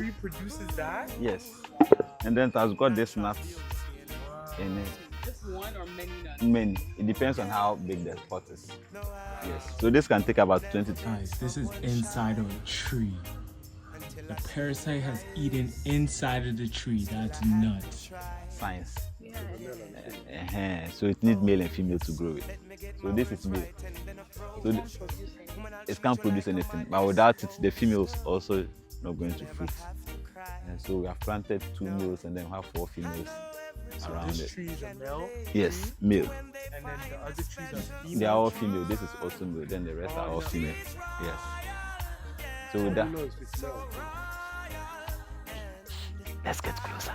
tree produces that? Yes. And then it has got this nuts in it. Just one or many nuts? Many. It depends on how big the pot is. Yes. So this can take about 20 to. Guys, this is inside of a tree. The parasite has eaten inside of the tree. That's nuts. Science. Yeah. So it needs male and female to grow it. So this is male. So it can't produce anything. But without it, the females also not going to fruit. And so we have planted 2 males and then we have 4 females around This it. tree is a male. Yes, male. And then the other trees are female. They are all female. This is also male. Then the rest are all female. Yes. So with that, let's get closer.